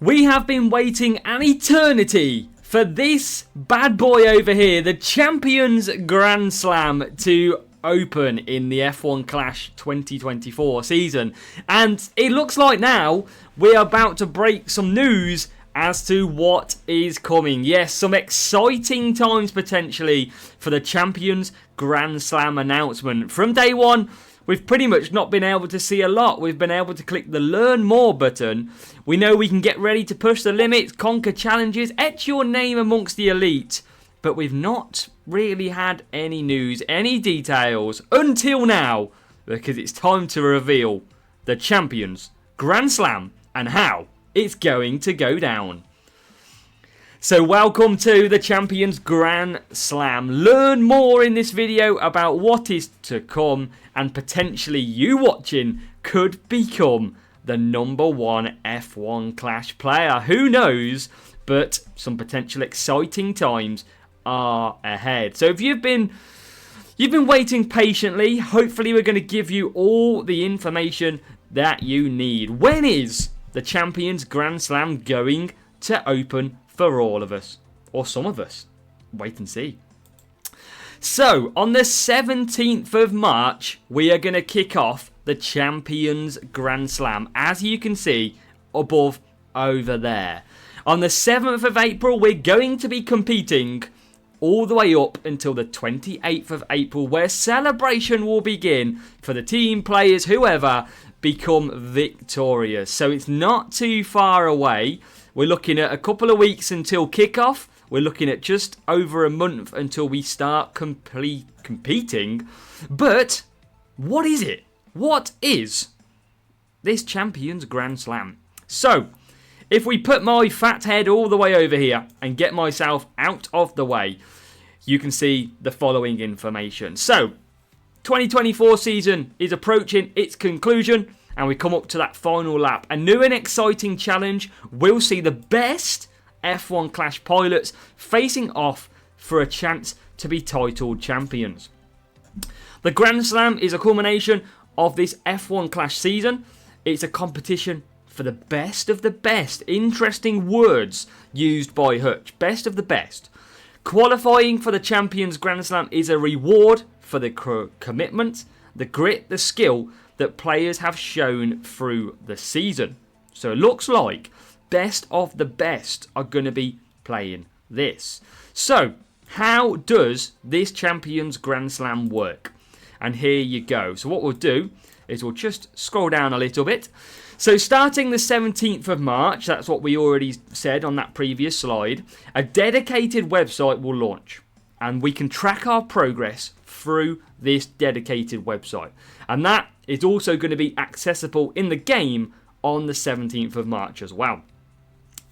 We have been waiting an eternity for this bad boy over here, the Champions Grand Slam, to open in the F1 Clash 2024 season. And it looks like now we're about to break some news as to what is coming. Yes, some exciting times potentially for the Champions Grand Slam announcement. From day one, we've pretty much not been able to see a lot. We've been able to click the Learn More button. We know we can get ready to push the limits, conquer challenges, etch your name amongst the elite. But we've not really had any news, any details until now, because it's time to reveal the Champions Grand Slam and how it's going to go down. So welcome to the Champions Grand Slam. Learn more in this video about what is to come, and potentially you watching could become the #1 F1 Clash player. Who knows? But some potential exciting times are ahead. So if you've been waiting patiently, hopefully we're going to give you all the information that you need. When is the Champions Grand Slam going to open for all of us? Or some of us? Wait and see. So, on the 17th of March, we are going to kick off the Champions Grand Slam, as you can see above over there. On the 7th of April, we're going to be competing all the way up until the 28th of April, where celebration will begin for the team, players, whoever become victorious. So it's not too far away. We're looking at a couple of weeks until kickoff. We're looking at just over a month until we start competing. But what is it? What is this Champions Grand Slam? So, if we put my fat head all the way over here and get myself out of the way, you can see the following information. So, 2024 season is approaching its conclusion, and we come up to that final lap. A new and exciting challenge will see the best F1 Clash pilots facing off for a chance to be titled champions. The Grand Slam is a culmination of this F1 Clash season. It's a competition for the best of the best. Interesting words used by Hutch. Best of the best. Qualifying for the Champions Grand Slam is a reward for the commitment, the grit, the skill that players have shown through the season. So it looks like best of the best are going to be playing this. So how does this Champions Grand Slam work? And here you go. So what we'll do is we'll just scroll down a little bit. So starting the 17th of March, that's what we already said on that previous slide, a dedicated website will launch. And we can track our progress through this dedicated website. And that is also going to be accessible in the game on the 17th of March as well.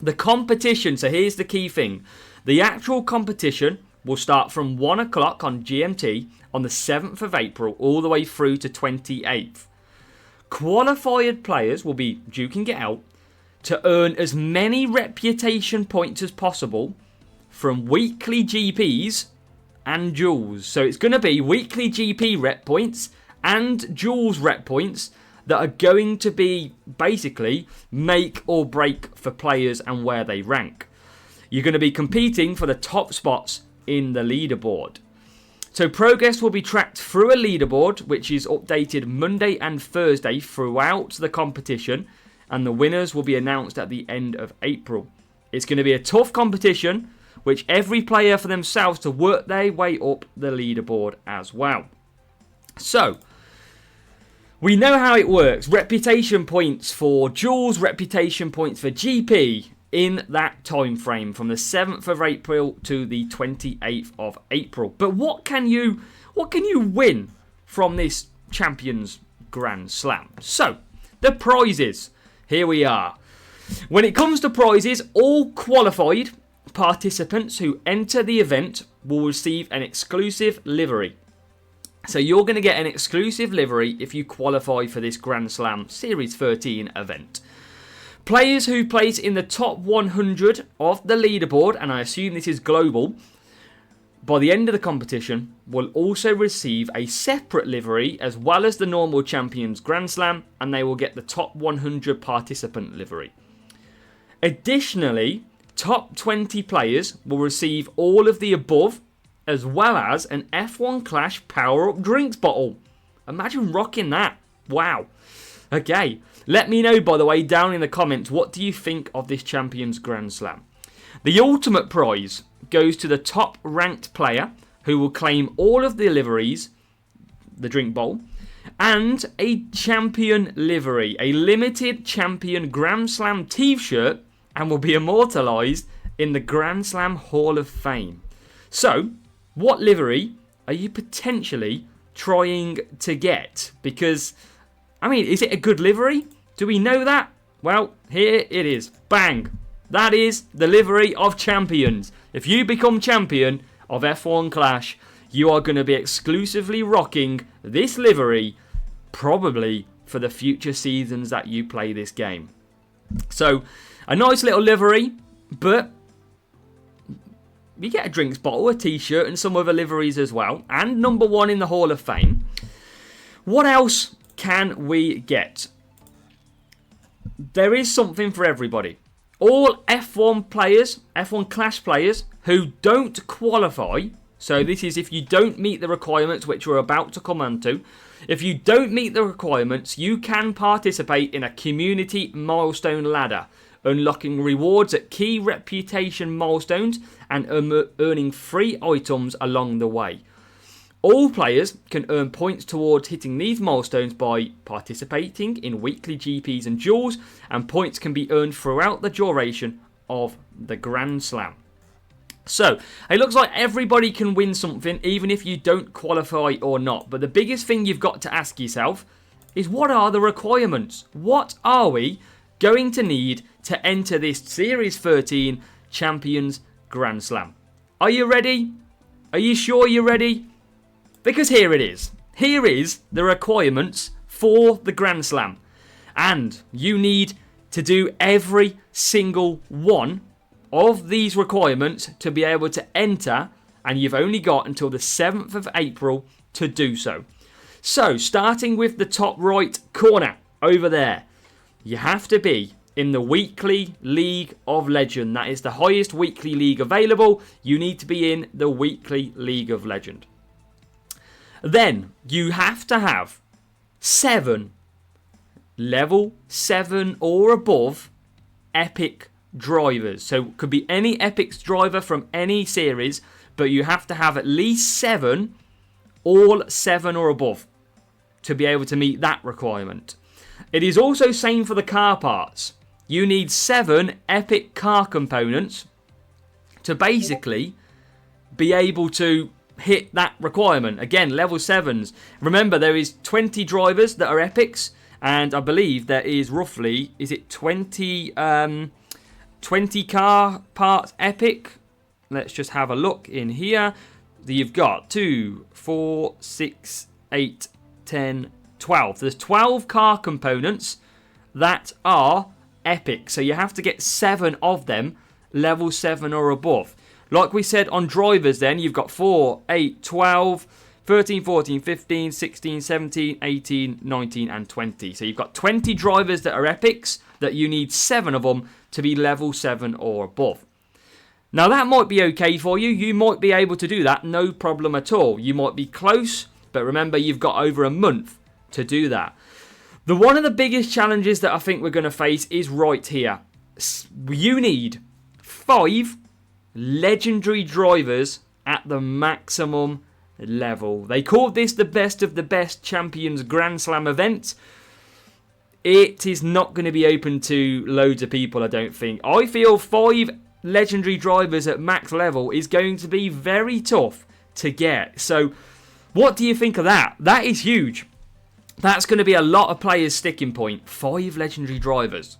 The competition, so here's the key thing. The actual competition will start from 1 o'clock on GMT on the 7th of April all the way through to 28th. Qualified players will be duking it out to earn as many reputation points as possible from weekly GPs and duels. So it's going to be weekly GP rep points and duels rep points that are going to be basically make or break for players and where they rank. You're going to be competing for the top spots in the leaderboard. So progress will be tracked through a leaderboard which is updated Monday and Thursday throughout the competition, and the winners will be announced at the end of April. It's going to be a tough competition which every player for themselves to work their way up the leaderboard as well. So we know how it works. Reputation points for duels, reputation points for GP in that time frame from the 7th of April to the 28th of April. But what can you win from this Champions Grand Slam? So, the prizes. Here we are. When it comes to prizes, all qualified participants who enter the event will receive an exclusive livery. So you're going to get an exclusive livery if you qualify for this Grand Slam Series 13 event. Players who place in the top 100 of the leaderboard, and I assume this is global, by the end of the competition will also receive a separate livery as well as the normal Champions Grand Slam, and they will get the top 100 participant livery. Additionally, top 20 players will receive all of the above, as well as an F1 Clash power-up drinks bottle. Imagine rocking that. Wow. Okay, let me know, by the way, down in the comments, what do you think of this Champions Grand Slam? The ultimate prize goes to the top ranked player, who will claim all of the liveries, the drink bowl, and a champion livery, a limited champion Grand Slam t-shirt, and will be immortalised in the Grand Slam Hall of Fame. So, what livery are you potentially trying to get? Because, I mean, is it a good livery? Do we know that? Well, here it is. Bang! That is the livery of champions. If you become champion of F1 Clash, you are going to be exclusively rocking this livery, probably for the future seasons that you play this game. So, a nice little livery, but you get a drinks bottle, a t-shirt, and some other liveries as well. And number 1 in the Hall of Fame. What else can we get? There is something for everybody. All F1 players, F1 Clash players, who don't qualify, so this is if you don't meet the requirements, which we're about to come on to. If you don't meet the requirements, you can participate in a community milestone ladder, unlocking rewards at key reputation milestones and earning free items along the way. All players can earn points towards hitting these milestones by participating in weekly GPs and duels, and points can be earned throughout the duration of the Grand Slam. So, it looks like everybody can win something, even if you don't qualify or not. But the biggest thing you've got to ask yourself is, what are the requirements? What are we going to need to enter this Series 13 Champions Grand Slam? Are you ready? Are you sure you're ready? Because here it is. Here is the requirements for the Grand Slam. And you need to do every single one of these requirements to be able to enter, and you've only got until the 7th of April to do so. So, starting with the top right corner over there, you have to be in the weekly League of Legend. That is the highest weekly league available. You need to be in the weekly League of Legend. Then, you have to have 7 level 7 or above epic drivers. So, it could be any epic driver from any series, but you have to have at least 7, all 7 or above, to be able to meet that requirement. It is also same for the car parts. You need 7 epic car components to basically be able to hit that requirement. Again, level 7s. Remember, there is 20 drivers that are epics, and I believe there is roughly, is it 20 car parts epic? Let's just have a look in here. You've got 2, 4, 6, 8, 10, 12. There's 12 car components that are epic. So you have to get 7 of them, level 7 or above. Like we said on drivers then, you've got 4, 8, 12, 13, 14, 15, 16, 17, 18, 19 and 20. So you've got 20 drivers that are epics that you need 7 of them to be level 7 or above. Now that might be okay for you. You might be able to do that, no problem at all. You might be close, but remember you've got over a month to do that. One of the biggest challenges that I think we're going to face is right here. You need 5 legendary drivers at the maximum level. They call this the best of the best Champions Grand Slam event. It is not going to be open to loads of people, I don't think. I feel 5 legendary drivers at max level is going to be very tough to get. So, what do you think of that? That is huge. That's going to be a lot of players' sticking point. 5 legendary drivers.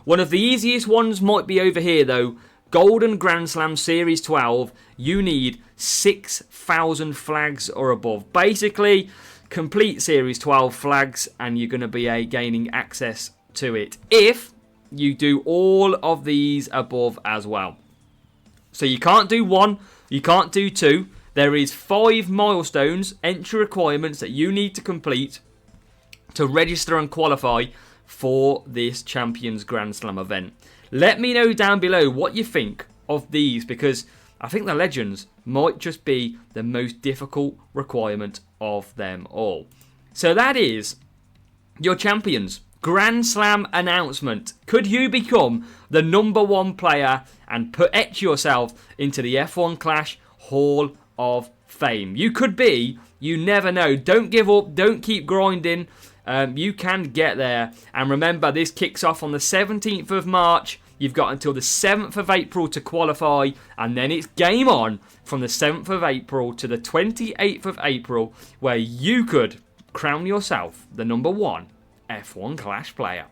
One of the easiest ones might be over here though. Golden Grand Slam Series 12. You need 6,000 flags or above. Basically, complete Series 12 flags and you're going to be gaining access to it. If you do all of these above as well. So you can't do 1. You can't do 2. There is 5 milestones, entry requirements that you need to complete to register and qualify for this Champions Grand Slam event. Let me know down below what you think of these, because I think the Legends might just be the most difficult requirement of them all. So that is your Champions Grand Slam announcement. Could you become the #1 player and etch yourself into the F1 Clash Hall of Fame? You could be. You never know. Don't give up. Don't keep grinding. You can get there. And remember, this kicks off on the 17th of March. You've got until the 7th of April to qualify. And then it's game on from the 7th of April to the 28th of April, where you could crown yourself the #1 F1 Clash player.